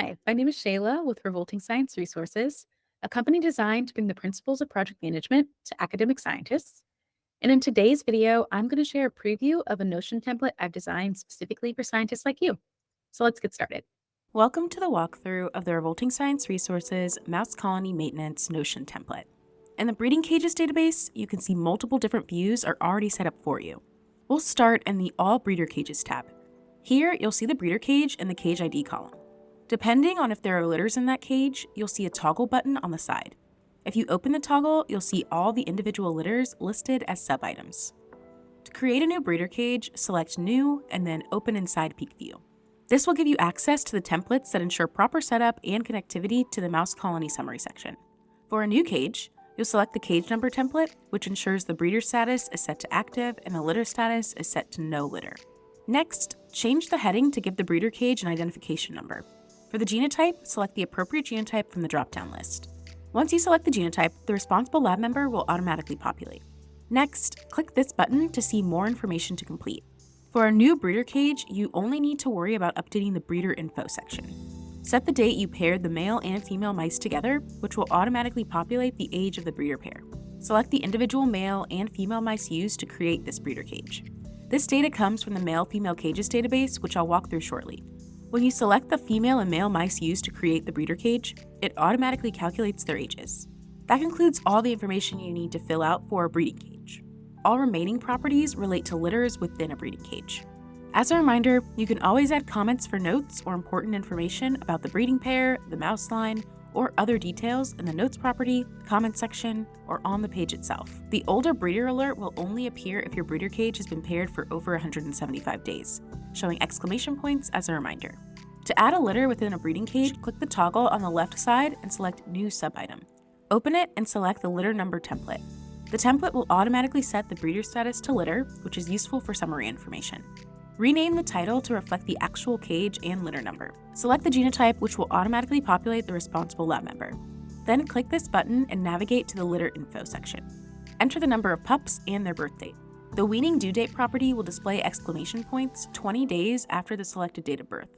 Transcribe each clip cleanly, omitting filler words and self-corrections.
Hi, my name is Shayla with Revolting Science Resources, a company designed to bring the principles of project management to academic scientists. And in today's video, I'm going to share a preview of a Notion template I've designed specifically for scientists like you. So let's get started. Welcome to the walkthrough of the Revolting Science Resources Mouse Colony Maintenance Notion template. In the Breeding Cages database, you can see multiple different views are already set up for you. We'll start in the All Breeder Cages tab. Here, you'll see the breeder cage in the cage ID column. Depending on if there are litters in that cage, you'll see a toggle button on the side. If you open the toggle, you'll see all the individual litters listed as sub-items. To create a new breeder cage, select New and then Open Inside Peek View. This will give you access to the templates that ensure proper setup and connectivity to the mouse colony summary section. For a new cage, you'll select the cage number template, which ensures the breeder status is set to active and the litter status is set to no litter. Next, change the heading to give the breeder cage an identification number. For the genotype, select the appropriate genotype from the drop-down list. Once you select the genotype, the responsible lab member will automatically populate. Next, click this button to see more information to complete. For a new breeder cage, you only need to worry about updating the breeder info section. Set the date you paired the male and female mice together, which will automatically populate the age of the breeder pair. Select the individual male and female mice used to create this breeder cage. This data comes from the male-female cages database, which I'll walk through shortly. When you select the female and male mice used to create the breeder cage, it automatically calculates their ages. That concludes all the information you need to fill out for a breeding cage. All remaining properties relate to litters within a breeding cage. As a reminder, you can always add comments for notes or important information about the breeding pair, the mouse line, or other details in the notes property, comment section, or on the page itself. The older breeder alert will only appear if your breeder cage has been paired for over 175 days, showing exclamation points as a reminder. To add a litter within a breeding cage, click the toggle on the left side and select New Sub-Item. Open it and select the litter number template. The template will automatically set the breeder status to litter, which is useful for summary information. Rename the title to reflect the actual cage and litter number. Select the genotype, which will automatically populate the responsible lab member. Then click this button and navigate to the litter info section. Enter the number of pups and their birth date. The weaning due date property will display exclamation points 20 days after the selected date of birth.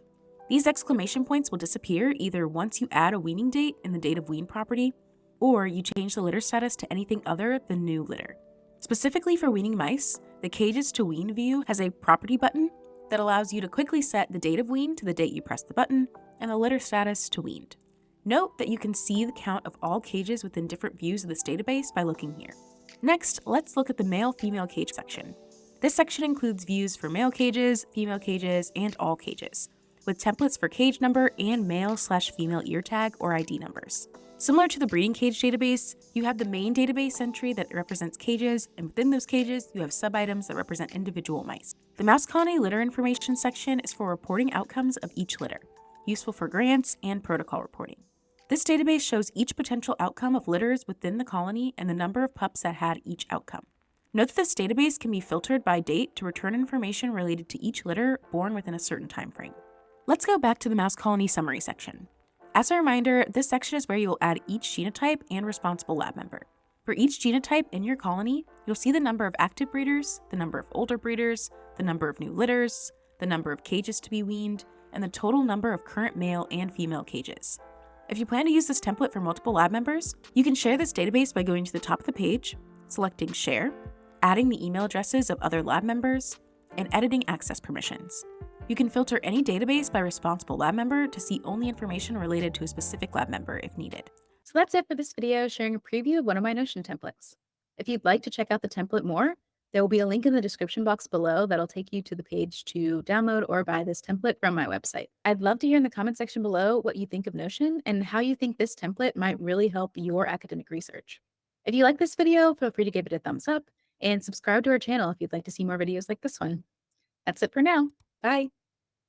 These exclamation points will disappear either once you add a weaning date in the date of wean property, or you change the litter status to anything other than new litter. Specifically for weaning mice, the Cages to Wean view has a property button that allows you to quickly set the date of wean to the date you press the button and the litter status to weaned. Note that you can see the count of all cages within different views of this database by looking here. Next, let's look at the male-female cage section. This section includes views for male cages, female cages, and all cages, with templates for cage number and male/female ear tag or ID numbers. Similar to the breeding cage database, you have the main database entry that represents cages, and within those cages, you have sub-items that represent individual mice. The mouse colony litter information section is for reporting outcomes of each litter, useful for grants and protocol reporting. This database shows each potential outcome of litters within the colony and the number of pups that had each outcome. Note that this database can be filtered by date to return information related to each litter born within a certain time frame. Let's go back to the mouse colony summary section. As a reminder, this section is where you will add each genotype and responsible lab member. For each genotype in your colony, you'll see the number of active breeders, the number of older breeders, the number of new litters, the number of cages to be weaned, and the total number of current male and female cages. If you plan to use this template for multiple lab members, you can share this database by going to the top of the page, selecting Share, adding the email addresses of other lab members, and editing access permissions. You can filter any database by responsible lab member to see only information related to a specific lab member if needed. So that's it for this video sharing a preview of one of my Notion templates. If you'd like to check out the template more, there will be a link in the description box below that'll take you to the page to download or buy this template from my website. I'd love to hear in the comment section below what you think of Notion and how you think this template might really help your academic research. If you like this video, feel free to give it a thumbs up and subscribe to our channel if you'd like to see more videos like this one. That's it for now. Bye.